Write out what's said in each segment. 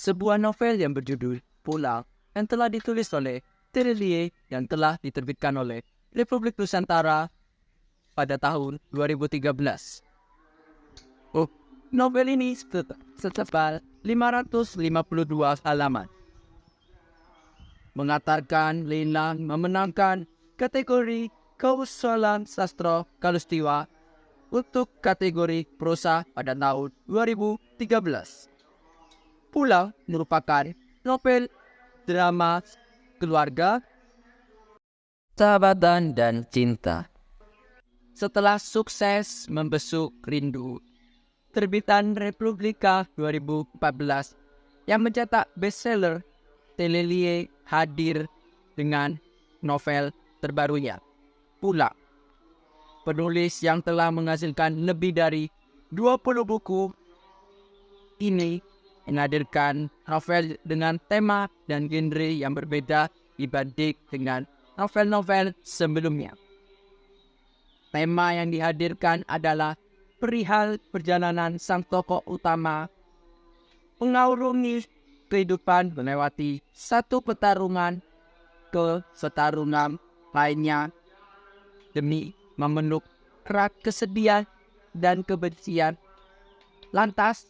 sebuah novel yang berjudul Pulang yang telah ditulis oleh Terelie yang telah diterbitkan oleh Republik Nusantara pada tahun 2013. Novel ini setebal 552 halaman. Mengatakan Lina memenangkan kategori Kausalan Sastra Kalustiwa untuk kategori prosa pada tahun 2013. Pulang merupakan novel drama keluarga, sahabatan, dan cinta. Setelah sukses membesuk rindu, terbitan Republika 2014 yang mencetak bestseller, Terelie hadir dengan novel terbarunya, Pulang. Penulis yang telah menghasilkan lebih dari 20 buku ini menghadirkan novel dengan tema dan genre yang berbeda dibanding dengan novel-novel sebelumnya. Tema yang dihadirkan adalah perihal perjalanan sang tokoh utama mengarungi kehidupan melewati satu pertarungan ke pertarungan lainnya demi memeluk rak kesedihan dan kebencian, lantas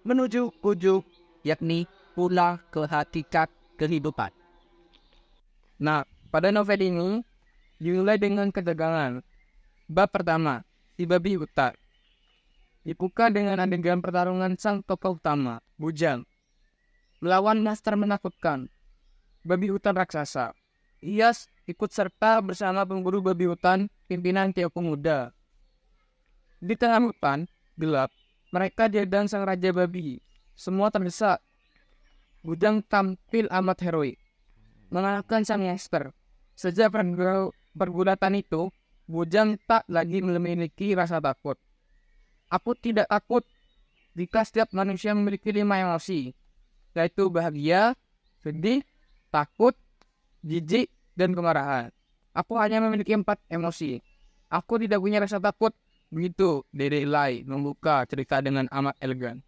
menuju ujung, yakni pulang ke hakikat kehidupan. Nah, pada novel ini dimulai dengan ketegangan. Bab pertama, si babi hutan. Dibuka dengan adegan pertarungan sang tokoh utama, Bujang, melawan monster menakutkan, babi hutan raksasa. Ia ikut serta bersama pemburu babi hutan, pimpinan Tio Pemuda. Di tengah hutan gelap, mereka dihadang sang raja babi. Semua terdesak. Bujang tampil amat heroik, mengalahkan sang monster. Sejak pergulatan itu, Bujang tak lagi memiliki rasa takut. Aku tidak takut jika setiap manusia memiliki 5 emosi, yaitu bahagia, sedih, takut, jijik, dan kemarahan. Aku hanya memiliki 4 emosi. Aku tidak punya rasa takut. Begitu Dede Lai membuka cerita dengan amat elegan.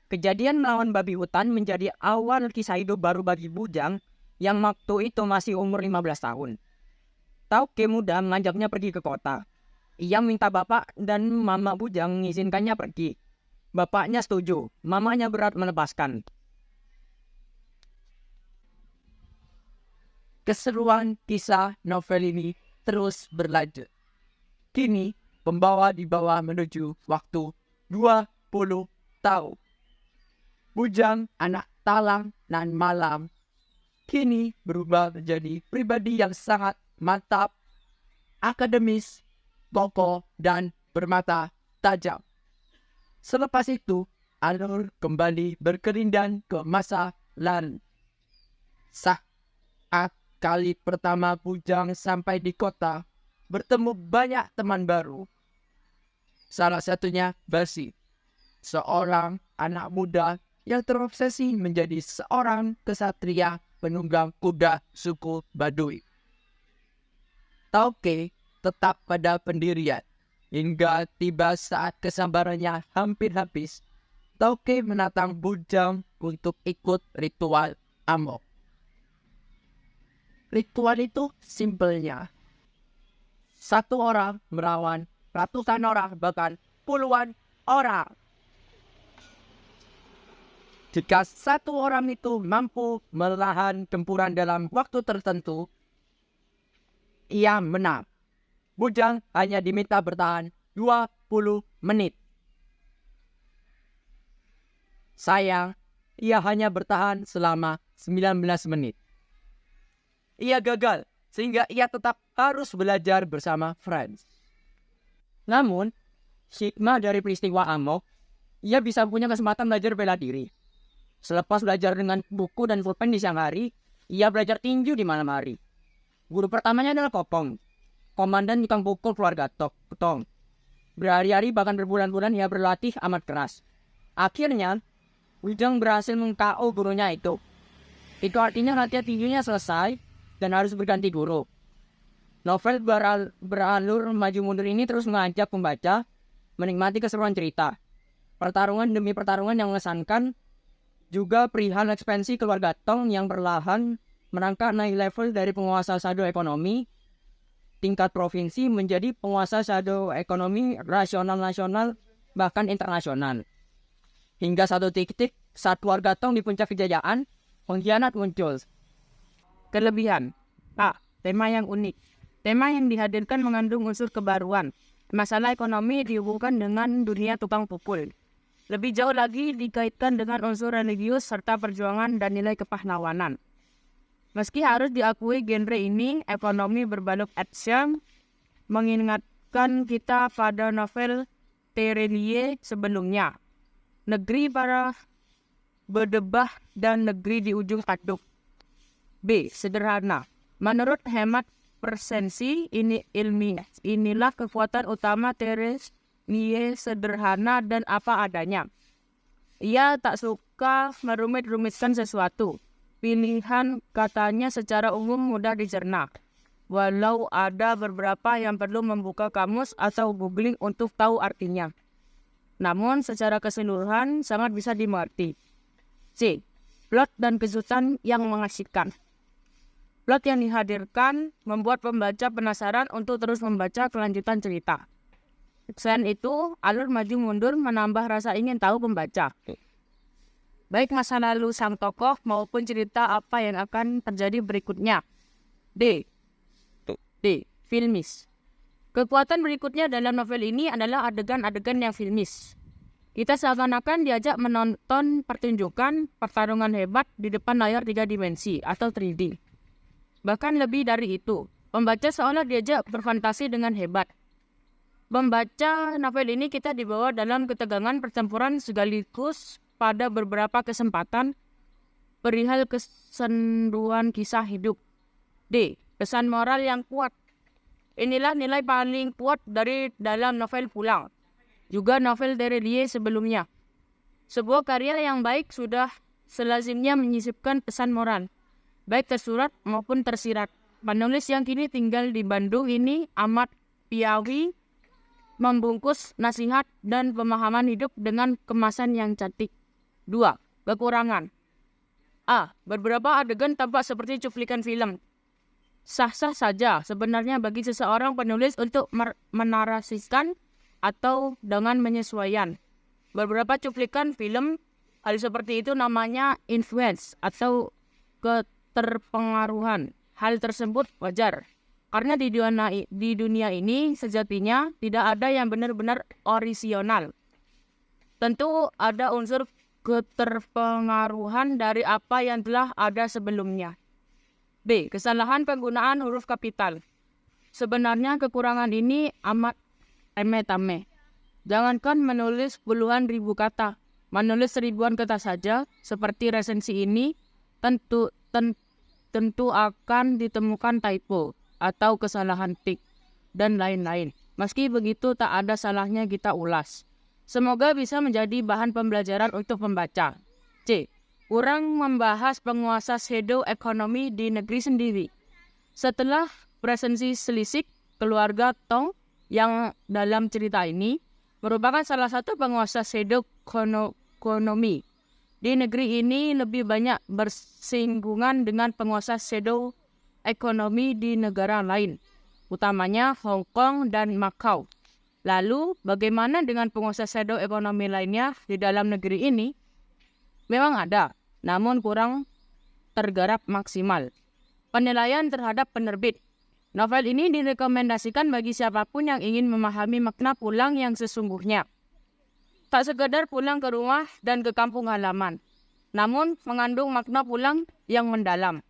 Kejadian melawan babi hutan menjadi awal kisah hidup baru bagi Bujang yang waktu itu masih umur 15 tahun. Tauke muda mengajaknya pergi ke kota. Ia minta bapak dan mama Bujang mengizinkannya pergi. Bapaknya setuju, mamanya berat melepaskan. Keseruan kisah novel ini terus berlanjut. Kini pembawa dibawa menuju waktu 20 tahun. Bujang, anak talang dan malam, kini berubah menjadi pribadi yang sangat mantap, akademis, kokoh, dan bermata tajam. Selepas itu, alur kembali berkelindan ke masa lalu. Saat kali pertama Bujang sampai di kota, bertemu banyak teman baru. Salah satunya Basi, seorang anak muda yang terobsesi menjadi seorang kesatria penunggang kuda suku Baduy. Tauke tetap pada pendirian hingga tiba saat kesabarannya hampir habis. Tauke menantang Bujang untuk ikut ritual amok. Ritual itu simpelnya, satu orang melawan ratusan orang, bahkan puluhan orang. Jika satu orang itu mampu menahan gempuran dalam waktu tertentu, ia menang. Bujang hanya diminta bertahan 20 menit. Sayang, ia hanya bertahan selama 19 menit. Ia gagal, sehingga ia tetap harus belajar bersama Franz. Namun, hikmah dari peristiwa amok, ia bisa punya kesempatan belajar bela diri. Selepas belajar dengan buku dan pulpen di siang hari, ia belajar tinju di malam hari. Guru pertamanya adalah Kopong, komandan tukang pukul keluarga Tong. Berhari-hari bahkan berbulan-bulan ia berlatih amat keras. Akhirnya, Bujang berhasil meng-KO gurunya itu. Itu artinya latihan tinjunya selesai dan harus berganti guru. Novel beralur maju mundur ini terus mengajak pembaca menikmati keseruan cerita. Pertarungan demi pertarungan yang mengesankan Juga perihal ekspansi keluarga Tong yang perlahan merangkak naik level dari penguasa shadow ekonomi tingkat provinsi menjadi penguasa shadow ekonomi rasional nasional bahkan internasional. Hingga satu titik saat keluarga Tong di puncak kejayaan, pengkhianat muncul. Kelebihan. A. Tema yang unik. Tema yang dihadirkan mengandung unsur kebaruan. Masalah ekonomi dihubungkan dengan dunia tukang pukul. Lebih jauh lagi dikaitkan dengan unsur religius serta perjuangan dan nilai kepahlawanan. Meski harus diakui genre ini, ekonomi berbalut action, mengingatkan kita pada novel Terelie sebelumnya. Negeri para berdebah dan negeri di ujung tanduk. B. Sederhana. Menurut hemat persensi ini ilmiah, inilah kekuatan utama Terelie, sederhana dan apa adanya. Ia tak suka merumit-rumitkan sesuatu. Pilihan katanya secara umum mudah dicerna. Walau ada beberapa yang perlu membuka kamus atau googling untuk tahu artinya. Namun secara keseluruhan sangat bisa dimengerti. C. Plot dan kejutan yang mengasihkan. Plot yang dihadirkan membuat pembaca penasaran untuk terus membaca kelanjutan cerita. Selain itu, alur maju mundur menambah rasa ingin tahu pembaca. Baik masa lalu sang tokoh maupun cerita apa yang akan terjadi berikutnya. D. Filmis. Kekuatan berikutnya dalam novel ini adalah adegan-adegan yang filmis. Kita seakan-akan diajak menonton pertunjukan pertarungan hebat di depan layar 3 dimensi atau 3D. Bahkan lebih dari itu, pembaca seolah diajak berfantasi dengan hebat. Membaca novel ini kita dibawa dalam ketegangan pertempuran sekaligus pada beberapa kesempatan perihal keseruan kisah hidup. D. Pesan moral yang kuat. Inilah nilai paling kuat dari dalam novel Pulang. Juga novel Terelie sebelumnya. Sebuah karya yang baik sudah selazimnya menyisipkan pesan moral, baik tersurat maupun tersirat. Penulis yang kini tinggal di Bandung ini amat piawi membungkus nasihat dan pemahaman hidup dengan kemasan yang cantik. 2. Kekurangan. A. Beberapa adegan tampak seperti cuplikan film. Sah-sah saja sebenarnya bagi seseorang penulis untuk menarasikan atau dengan menyesuaikan. Beberapa cuplikan film, hal seperti itu namanya influence atau keterpengaruhan. Hal tersebut wajar. Karena di dunia ini sejatinya tidak ada yang benar-benar orisinal. Tentu ada unsur keterpengaruhan dari apa yang telah ada sebelumnya. B. Kesalahan penggunaan huruf kapital. Sebenarnya kekurangan ini amat remeh-temeh. Jangankan menulis puluhan ribu kata, menulis ribuan kata saja, seperti resensi ini, tentu akan ditemukan typo atau kesalahan tik, dan lain-lain. Meski begitu tak ada salahnya kita ulas. Semoga bisa menjadi bahan pembelajaran untuk pembaca. C. Kurang membahas penguasa shadow ekonomi di negeri sendiri. Setelah presensi selisih keluarga Tong yang dalam cerita ini merupakan salah satu penguasa shadow ekonomi. Di negeri ini lebih banyak bersinggungan dengan penguasa shadow ekonomi di negara lain, utamanya Hong Kong dan Macau. Lalu, bagaimana dengan penguasa shadow ekonomi lainnya di dalam negeri ini? Memang ada, namun kurang tergarap maksimal. Penilaian terhadap penerbit. Novel ini direkomendasikan bagi siapapun yang ingin memahami makna pulang yang sesungguhnya. Tak sekadar pulang ke rumah dan ke kampung halaman, namun mengandung makna pulang yang mendalam.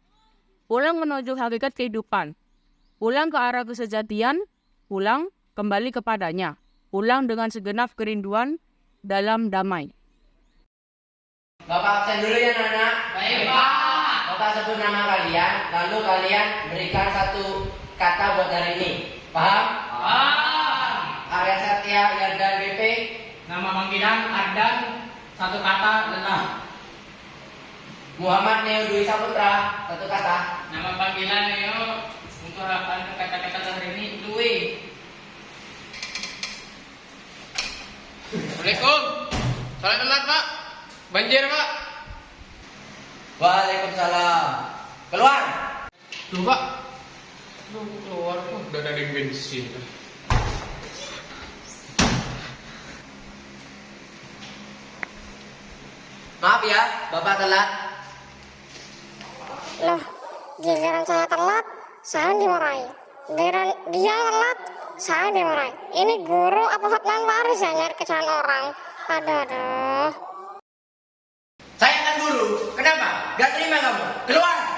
Pulang menuju hakikat kehidupan. Pulang ke arah kesejatian, pulang kembali kepadanya. Pulang dengan segenap kerinduan dalam damai. Bapak absen dulu ya Nana. Baik Pak. Bapak sebut nama kalian, lalu kalian berikan satu kata buat hari ini. Paham? Paham. Arya Satya, Yardan BP. Nama panggilan Ardan, satu kata lelah. Muhammad Neo Dwi Saputra, satu kata. Nama panggilan Neo untuk kata-kata hari ini Dwi. Assalamualaikum. Salam telat Pak. Banjir Pak. Waalaikumsalam. Keluar. Loh Pak, Loh, keluar kok udah ada yang bensin. Maaf ya, Bapak telat. Loh, giliran saya telat, saya dimarahi. Giliran dia telat, saya dimarahi. Ini guru apa Hotman Paris ya nyari kesalahan orang? Aduh. Saya kan guru. Kenapa? Gak terima kamu. Keluar.